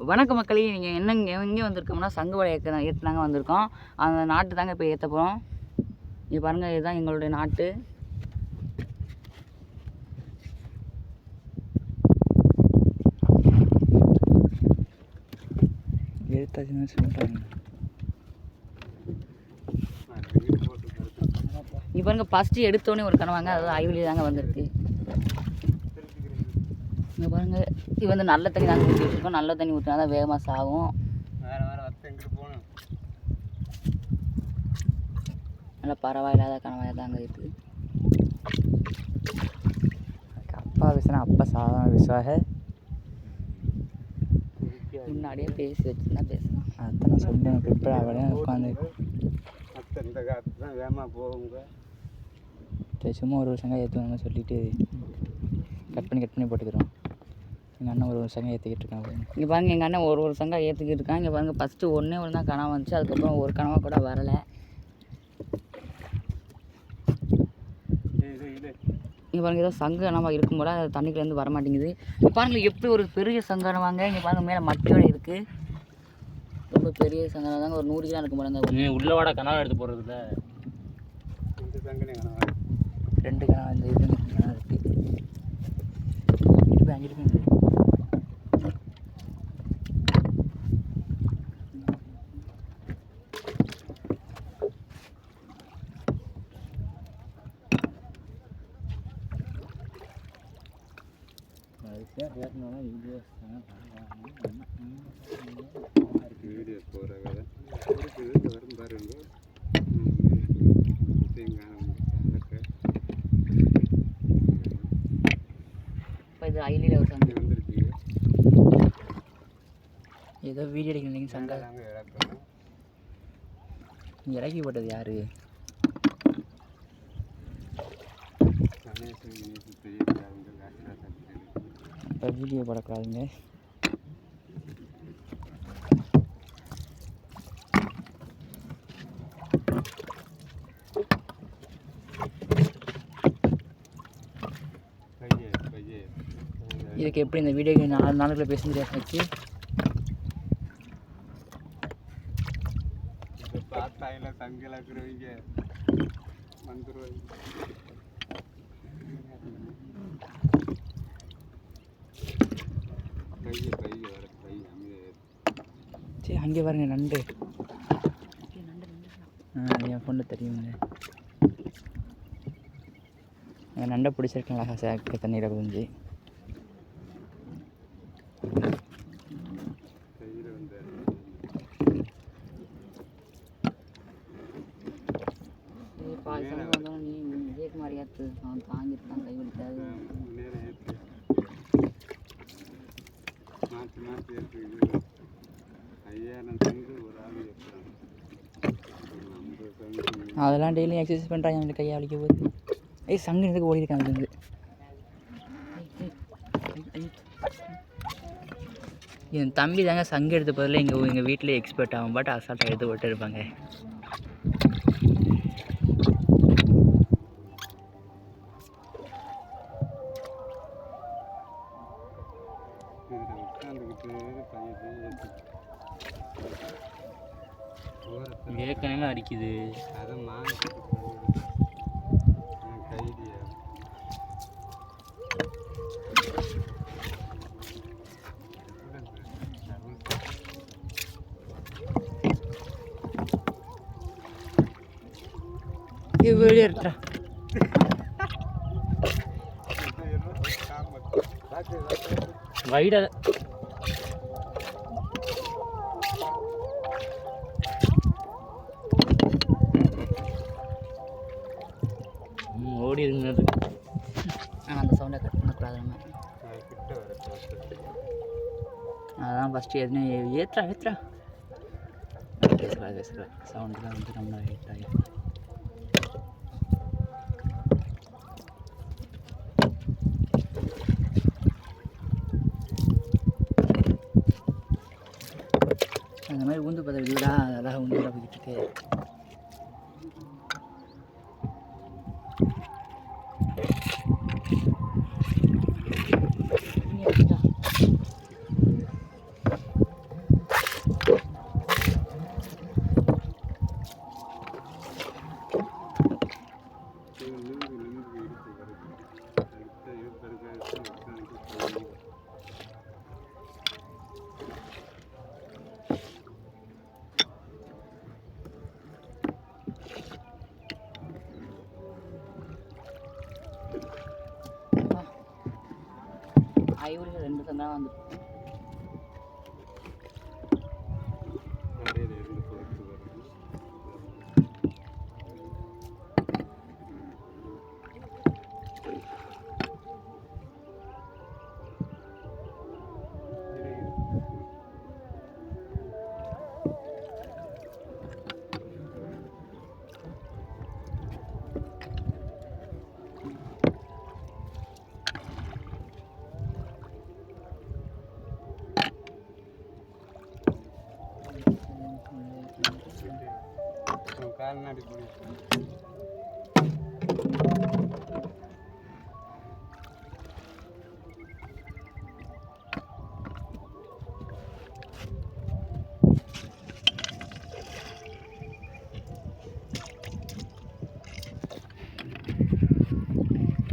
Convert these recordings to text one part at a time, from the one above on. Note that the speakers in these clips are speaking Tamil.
வணக்க மக்களே, நீங்கள் என்னங்க எங்கே வந்திருக்கோம்னா சங்கு வலை ஏற்றுனாங்க வந்திருக்கோம். அந்த நாட்டு தாங்க இப்போ ஏற்ற போகிறோம். இங்கே பாருங்கள், இதுதான் எங்களுடைய நாட்டு. ஏற்றாச்சுன்னு சொல்லிட்டாங்க. இங்கே பாருங்கள், ஃபஸ்ட்டு எடுத்தோடனே ஒரு கனவாங்க, அதாவது ஐவலி தாங்க வந்திருக்கு. இங்கே பாருங்கள், இது வந்து நல்ல தண்ணி தாங்க ஊற்றிட்டு இருக்கோம். நல்ல தண்ணி ஊற்றினா தான் வேகமாக சாகும். நல்லா பரவாயில்லாத கனவாக தாங்க இருக்குது. அப்பா பேசுனா அப்பா சாதாரண விசுவாக முன்னாடியே பேசி வச்சுருந்தா பேசலாம். அதான் நான் சொன்னேன். இப்போ அவளே உட்காந்து இந்த காற்று தான் வேகமாக போகுங்க. சும்மா ஒரு வருஷங்க ஏற்றுவாங்க சொல்லிட்டு கட் பண்ணி போட்டுக்கிறோம். எங்கள் அண்ணன் ஒரு வருஷங்க ஏற்றிக்கிட்டு இருக்காங்க. இங்கே பாருங்கள், எங்கள் அண்ணன் ஒரு சங்கம் ஏற்றிக்கிட்டு இருக்கான். இங்கே பாருங்கள், ஃபஸ்ட்டு ஒன்றே ஒன்று தான் கனவு வந்துச்சு. அதுக்கப்புறம் ஒரு கனவாக கூட வரலை. இங்கே பாருங்கள், ஏதோ சங்கு கனவாக இருக்கும் போல அது தண்ணிக்குள்ளேருந்து வரமாட்டேங்குது. இப்போ பாருங்கள், எப்படி ஒரு பெரிய சங்கரவாங்க. இங்கே பாருங்கள், மேலே மட்டியோடு இருக்குது. ரொம்ப பெரிய சங்கரம் தாங்க, ஒரு 100 கிலோ இருக்கும் போலங்க. உள்ளவாட கனவா எடுத்து போடுறதுல இந்த சங்கனே கனவா 2 கணம் இந்த இது கணம் இருக்குது. இப்போ அங்கிட்டு போய் வீடியோ போகிற கதை வரும் பாருங்க. இப்போ இது ஐலியில் ஒரு சங்கம் வந்துருச்சு. ஏதோ வீடியோ எடுக்கிறீங்க சங்கா. நாங்கள் இறக்கணும். இறக்கி போட்டது யார்? இப்போ வீடியோ போடக்கூடாதுங்க. இதுக்கு எப்படி இந்த வீடியோக்கு 4 நாளுக்குள்ள பேச முடியாது. பார்த்தா இல்லை சங்கில் இருக்கிறவங்க வந்துடுவாங்க. சரி, அங்கே பாருங்க நண்டு. என் பொண்ணு தெரியுங்க. என் நண்டை பிடிச்சிருக்கேன் சாக்கு தண்ணியில் குதிஞ்சு. விஜயகுமாரியாத்து அவன் தாங்கிருக்கான், கை வலிக்காது. அதெல்லாம் டெய்லியும் எக்ஸசைஸ் பண்ணுறாங்க. அந்த கையை வலிக்க போகுது. சங்கு இதுக்கு ஓடி இருக்காங்க. வந்து என் தம்பி தாங்க சங்கு எடுத்த பதில் எங்கள் வீட்டில் எக்ஸ்பர்ட் ஆகும். பட் அசால்ட்டாக எடுத்து போட்டு இருப்பாங்க. ஏற்கனவே அடிக்குது. அதை மாற்றி கைதியா வெளியேறா வைடா ஓடி இருந்தது. அந்த சவுண்டை கட் பண்ணக்கூடாது நம்ம. அதான் ஃபஸ்ட்டு எதுனே ஏற்றுறா பேசுகிறேன் சவுண்டு தான் வந்து ரொம்ப ஹிட் ஆகி. அந்த மாதிரி ஊந்து பார்த்தா வீடா அதெல்லாம் ஊந்து போய்கிட்டு இருக்கு. ஐவரியில் 2 சங்கம் வந்துருக்கு. கரையில இருந்து போயிட்டு வரும். கால் நாடி போய்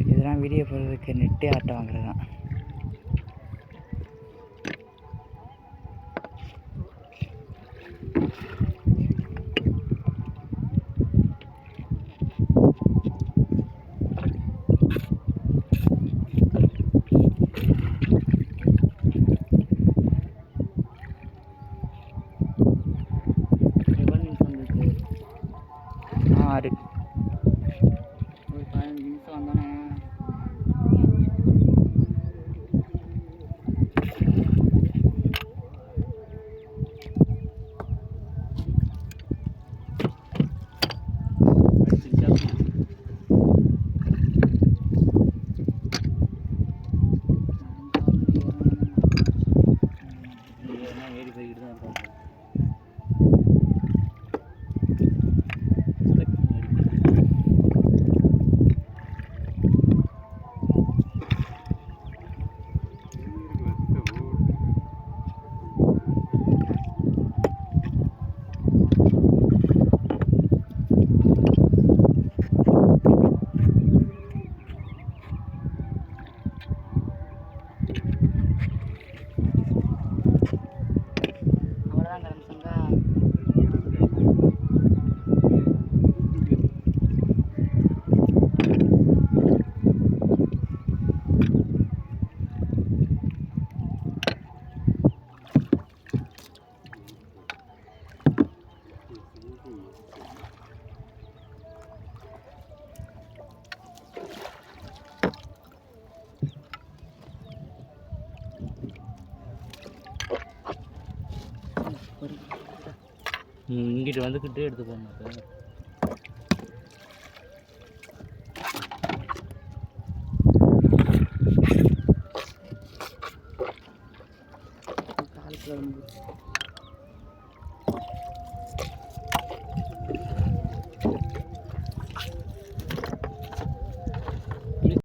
இதெல்லாம் வீடியோ போடுறதுக்கு நெட்டே ஆட்டை வாங்குறது தான். எவ்வளோ நிமிஷம் வந்துருக்கு? 6 ஒரு 15 நிமிஷம் வந்தோன்னே ஏறி போய்கிட்டு தான் இருப்பாங்க. அவ்வளோதான் கிடந்த சங்கா. இங்கிட்டு வந்துக்கிட்டே எடுத்து போகணும். காலுக்குள்ள வந்து